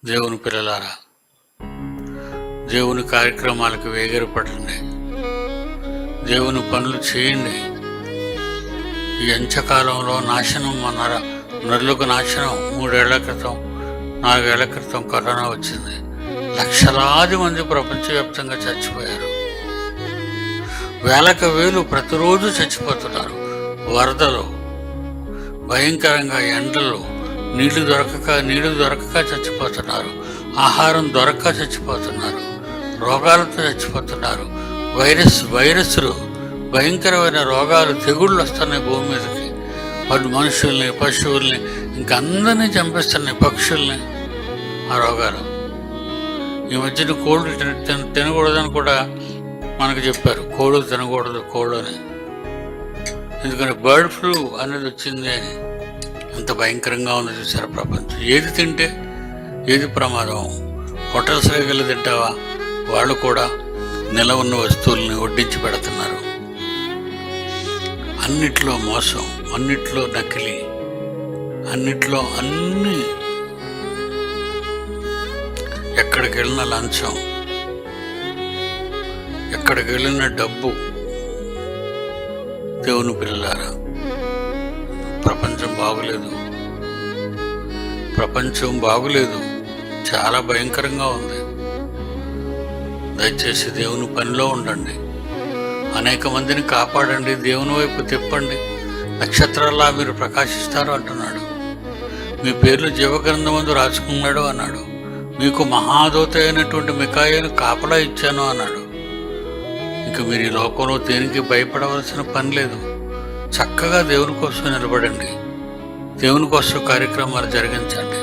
దేవుని పిల్లలారా, దేవుని కార్యక్రమాలకు వేగిరపడండి, దేవుని పనులు చేయండి. ఈ అంత్యకాలంలో నాశనం నరులకు నాశనం 3 ఏళ్ల క్రితం 4 ఏళ్ల క్రితం కరోనా వచ్చింది. లక్షలాది మంది ప్రపంచవ్యాప్తంగా చచ్చిపోయారు. వేలకు వేలు ప్రతిరోజు చచ్చిపోతున్నారు. వరదలు, భయంకరంగా ఎండలు, నీళ్లు దొరకక చచ్చిపోతున్నారు. ఆహారం దొరక్క చచ్చిపోతున్నారు. రోగాలతో చచ్చిపోతున్నారు. వైరస్లు, భయంకరమైన రోగాలు, తెగుళ్ళు వస్తున్నాయి భూమి మీదకి. మనుషుల్ని, పశువుల్ని, ఇంకందరినీ చంపేస్తున్నాయి, పక్షుల్ని ఆ రోగాలు. ఈ మధ్యన కోళ్ళు తినకూడదని కూడా మనకు చెప్పారు. కోళ్ళు తినకూడదు అని. ఎందుకంటే బర్డ్ ఫ్లూ అనేది వచ్చింది అని. అంత భయంకరంగా ఉంది చూసారు ప్రపంచం. ఏది తింటే ఏది ప్రమాదం. హోటల్స్లోకి వెళ్ళి తింటావా, వాళ్ళు కూడా నిలవ ఉన్న వస్తువుల్ని వడ్డించి పెడుతున్నారు. అన్నిట్లో మోసం, అన్నిట్లో నకిలీ, అన్నిట్లో అన్నీ. ఎక్కడికి వెళ్ళిన లంచం, ఎక్కడికి వెళ్ళిన డబ్బు. దేవుని పిల్లలారా, ప్రపంచం బాగులేదు, చాలా భయంకరంగా ఉంది. దయచేసి దేవుని పనిలో ఉండండి, అనేక మందిని కాపాడండి, దేవుని వైపు తిప్పండి. నక్షత్రాల్లా మీరు ప్రకాశిస్తారు అంటున్నాడు. మీ పేర్లు జీవగ్రంథమందు రాసుకున్నాడు అన్నాడు. మీకు మహాదూత అయినటువంటి మికాయేలు కాపలా ఇచ్చాను అన్నాడు. ఇంక మీరు ఈ లోకంలో దేనికి భయపడవలసిన పని లేదు. చక్కగా దేవుని కోసం నిలబడండి, దేవుని కోసం కార్యక్రమాలు జరిగించండి.